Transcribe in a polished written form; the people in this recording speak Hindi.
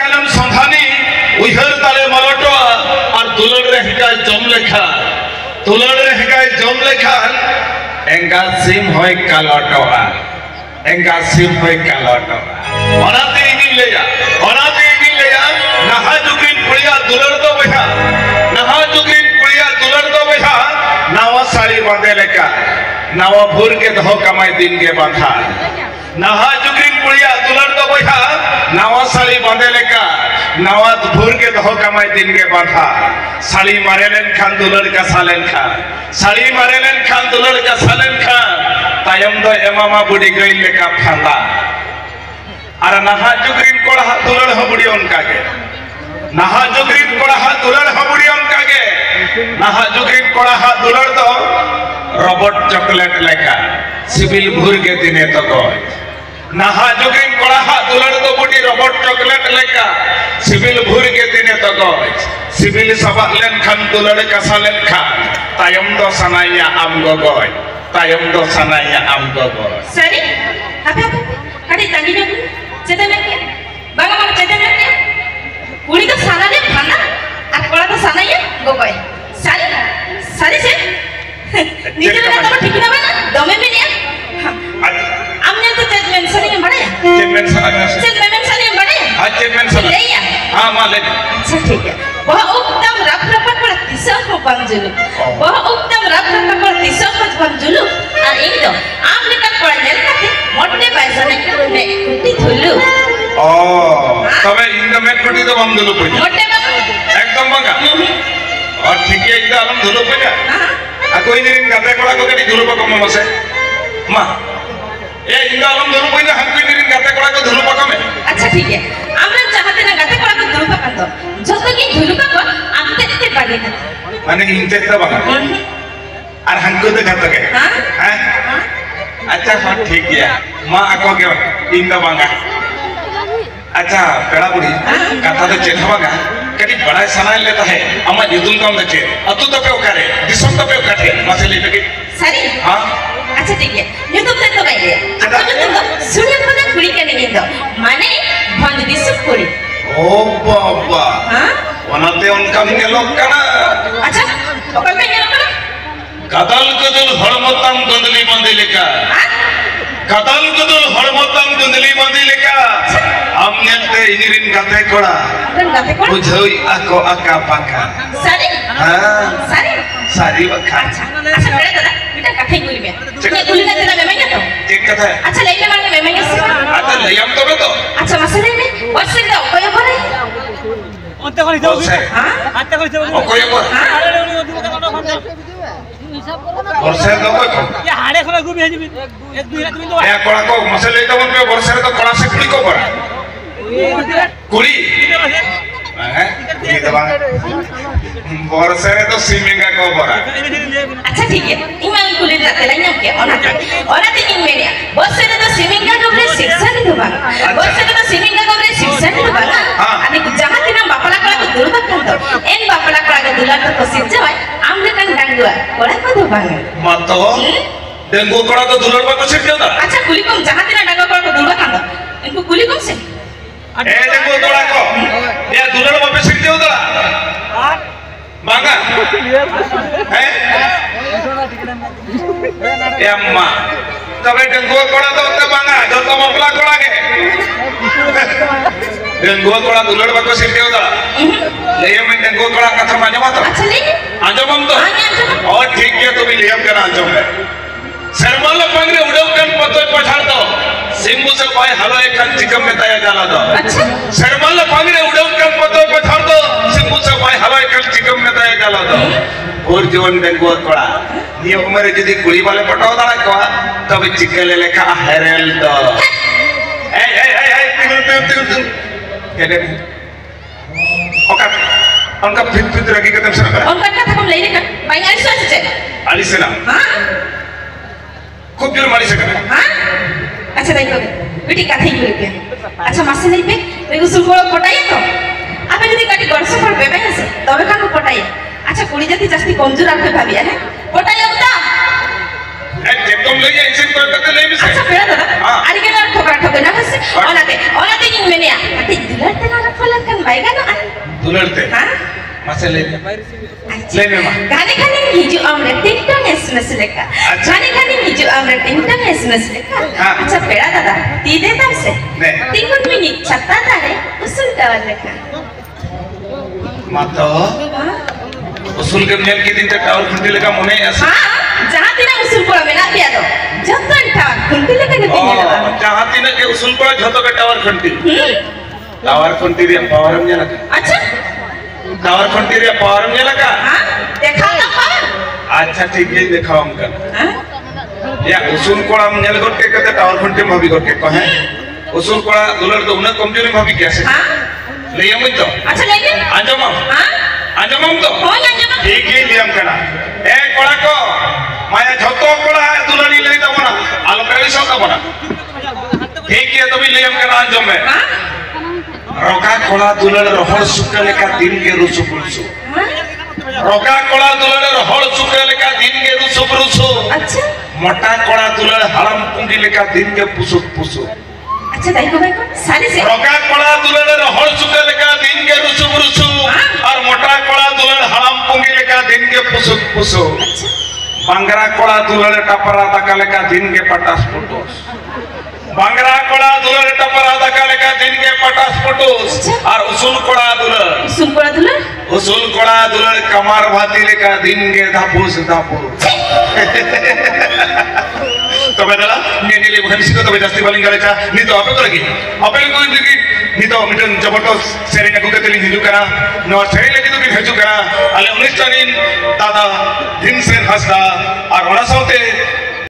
कालम संधानी उहर ताले मलटो और दुलड़ रे हिकाय जम लेखा दुलड़ रे हिकाय जम लेखा एंगा सिम होय कालटोआ एंगा सिम होय कालटोआ ओनाते इनी लेया नहा जुगिन कुड़िया दुलड़ दो बहा नहा जुगिन कुड़िया दुलड़ दो बहा नावा साड़ी बांधे लेका नावा भूर के दहो कमाई दिन के बांधा नहा जुगिन कुड़िया दुलड़ दो बहा नावा साड़ी बांधे लेका नावा भूर के दहो कमाई दिन के बांधा साड़ी मारे लेन खान दुलड़ का सालेन खान साड़ी मारे लेन खान दुलड़ का सालेन खान तायम दो एमामा बुड़ी गई लेका फाला अरे नहा जुगरीन कोड़ा दुलड़ हबुड़ी उनका के नहा जुगरीन कोड़ा दुलड़ हबुड़ी उनका के नहा जुगरीन कोड़ा दुलड़ दो रोबोट चॉकलेट लेका सिविल भूर के दिने तो गए नहा जुगरीन कोड़ा दुलड़ दो बुड़ी रोबोट चॉकलेट लेका सिविल भूर के दिने तो गए सिविल सबा लेन खान दुलड़ का सालेन खान तायम दो सनाया आम गो गए तायम दो सनाया आम गो गए सरी अबे कड़ी तंगी ने चेतन में क्या बागा मार चेतन में क्या कुड़ी तो साना ने खाना और कोड़ा तो साना ये गोगोय सारी सारी से नीचे में तो ठीक ना बना दमे में नहीं हमने तो चेत मेंशन ही बड़े चेत मेंशन ही बड़े आज चेत मेंशन ले या हां माले अच्छा ठीक है वह उत्तम रख रखा पर तीसरा को पंजुलु वह उत्तम रख रखा पर तीसरा को पंजुलु और एक तो आम लेकर पढ़ने लगते मोटे पैसा ने कुटी धुलु ओ तबे इंद में कुटी तो हम धुलु पड़ा मोटे बाबू एकदम बंगा और ठीक है इंद आलम धुलु पड़ा हां आ कोई दिन गाते कोड़ा को कटी धुलु पको मसे मां ए इंद आलम धुलु पड़ा हम कोई दिन गाते कोड़ा को धुलु पको में अच्छा ठीक है আমরা চাহতে না গাতে কোড়া কো ধুলু পাকান্ত যত কি ধুলু পাকো আমতে দিতে পারে না মানে ইনতে তো বাঙা আর হাঙ্কো তো গাতে কে হ্যাঁ अच्छा हाँ ठीक है माँ आको के इंदा बांगा अच्छा पेड़ा बुढ़ी कथा तो चेत बांगा कभी बड़ा सना लेता है अम्मा युद्धुम काम तो चेत अतु तो पे उकारे दिसम तो पे उकारे मसे ले पे सरी हाँ अच्छा ठीक है युद्धुम तो भाई ले अच्छा युद्धुम तो सूर्य को ना कुड़ी के नहीं दो माने भंज दिसम कुड़ी ओ बाबा हाँ वनाते उनका मेलोक करना अच्छा ओकर में मेलोक करना कदल कदल हड़मताम गंदली बंदी लेका कदल कदल हड़मताम गंदली बंदी लेका हमने ते इनिरिन गाते कोड़ा बुझोई आको आका पाका सारी हां सारी सारी वखा अच्छा अच्छा बेटा दादा बेटा काठे गुली में ये गुली ना तेरा मेमैया तो एक कथा है अच्छा लेके मार के मेमैया से अच्छा ले हम तो अच्छा मसले में और से दो कोई करे अंते करी दो हां अंते करी दो कोई को वर्षे दो को ये हाड़े खला गुबी हेजी एक दुई रात बिंदु ए कोड़ा को मसले तो पे वर्षे तो कोड़ा से कुड़ी को पड़ा कुड़ी हैं ये दबा वर्षे तो सीमिंगा को पड़ा अच्छा ठीक है इमान कुली जाते लाइन के ओनाते इन मेरे वर्षे तो सीमिंगा गोबरे शिक्षा नहीं दबा वर्षे तो सीमिंगा गोबरे शिक्षा नहीं दबा आणि जहां तिना बापला कळा को दुर्बा कंतो एन बापला कळा को दुला तो शिक्षा भाई आमले कन डांगुआ कोड़ा को दबा मत तो डेंगू कोड़ा तो दुलड़ को छिट देता अच्छा कुली को जहां तिना डांगुआ कोड़ा को दुर्बा कंतो इनको कुली को से ए डेंगू कोड़ा को ये दुलड़ पे छिट देता बांगा हैं ए अम्मा तबे डेंगू कोड़ा तो बांगा जो तो मपला कोड़ा के डेंगू कोड़ा दुलड़ को छिट देता ले में डेंगू कोड़ा कथा माजमा तो अच्छा ले आजमम तो और ठीक है तो भी ले हम करना आजम है शर्माला पंगरे उड़व कन पतोय पछाड़ दो सिंबू से भाई हलो एक कन चिकम में तया जाला दो अच्छा शर्माला पंगरे उड़व कन पतोय पछाड़ दो सिंबू से भाई हलो एक कन चिकम में तया जाला दो और जीवन डेंगू कोड़ा ये उम्र जदी कुली वाले पटाव दाड़ा को तब चिकले लेखा हेरेल दो ए तिगुल केने ओका उनका फिट रखी कदम से उनका कथा कम लेने का भाई आलिस से आलिस ना हां खूब जोर मारी सकते हां अच्छा देखो बेटी कथा ही बोलते अच्छा मासे नहीं पे देखो सुलकोड़ पटाई तो आप यदि काटी गरस पर बेबे से तबे कानो पटाई अच्छा कुड़ी जाती जास्ती कमजोर आपे भाबिया है पटाई अब ता ए जेतम ले ये इंसिन करते ले मिसे अच्छा पेड़ा दादा आरी के ना ठोका ठोके ना हसे ओनाते इन मेनिया काटी दिलते ना रखला बैगन दुलड़ते हाँ मासे ले ले में मा गाने खाने हिजु आमरे टिंगटंग एसएमएस लेका अच्छा। गाने खाने हिजु आमरे टिंगटंग एसएमएस लेका हाँ। अच्छा पेड़ा दादा ती दे तब से नहीं। 3 मिनट छत्ता तारे उसल टावर लेका मातो हाँ उसूल के नेल की दिन तक टावर खुंटी लगा मुने ऐसा हाँ जहाँ तीना उसल पड़ा में ना पिया दो जतन टावर खुंटी लेका ने तीन लगा जहाँ तीन के उसूल पड़ा झोतो के टावर खुंटी टावर खुंटी रे पावर में लगा अच्छा टावर खुंटी रे पावर में लगा हाँ देखा ना पावर अच्छा ठीक है दिखाओ हमका हाँ या उसूल कोड़ा हम नेल गोटे कते टावर खुंटी में भी गोटे कहे उसूल कोड़ा दुलड़ तो उन्हें कमजोरी में भी कैसे हाँ ले हम तो अच्छा लेके आजम हाँ आजम तो हो जाएगा ठीक है लियम कना ए कोड़ा को माया झोतो कोड़ा है दुलड़ी ले दबो ना आलो करे सो दबो ना ठीक है तो भी लियम कना आजम में हाँ रोका कोड़ा दुलड़ रोहड़ सुकले का दिन के रुसु पुरुसु हाँ रोका कोड़ा दुलड़ रोहड़ सुकले का दिन के रुसु पुरुसु अच्छा मोटा कोड़ा दुलड़ हड़म पुंगी लेका दिन के पुसु पुसु अच्छा दाई को सारी से रोका कोड़ा दुलड़ रोहड़ सुकले का दिन के रुसु पुरुसु और मोटा कोड़ा दुलड़ हड़म पुंगी लेका दिन के पुसु पुसु अच्छा बांगरा कोड़ा दुलड़ टपरा तका लेका दिन के पटास पुटोस बांगरा कोड़ा दुलड़ टपरा तका लेका दिन के पटास पुटोस और उसूल कोड़ा दुलड़ सुन पड़ा तुला उसूल कोड़ा दुलड़ कमार भाती लेका दिन के धापुस धापुस तो बेटा नेनेले भविष्य को तो जास्ती बालिंग करेचा नी तो आपे करगी आपे को दिगी नी तो मिटन जबरदस्त सेरेना को केतली हिजु करा नो सेरे लगी तो बिन हिजु करा अले 19 दिन दादा दिन से हसदा और 19 होते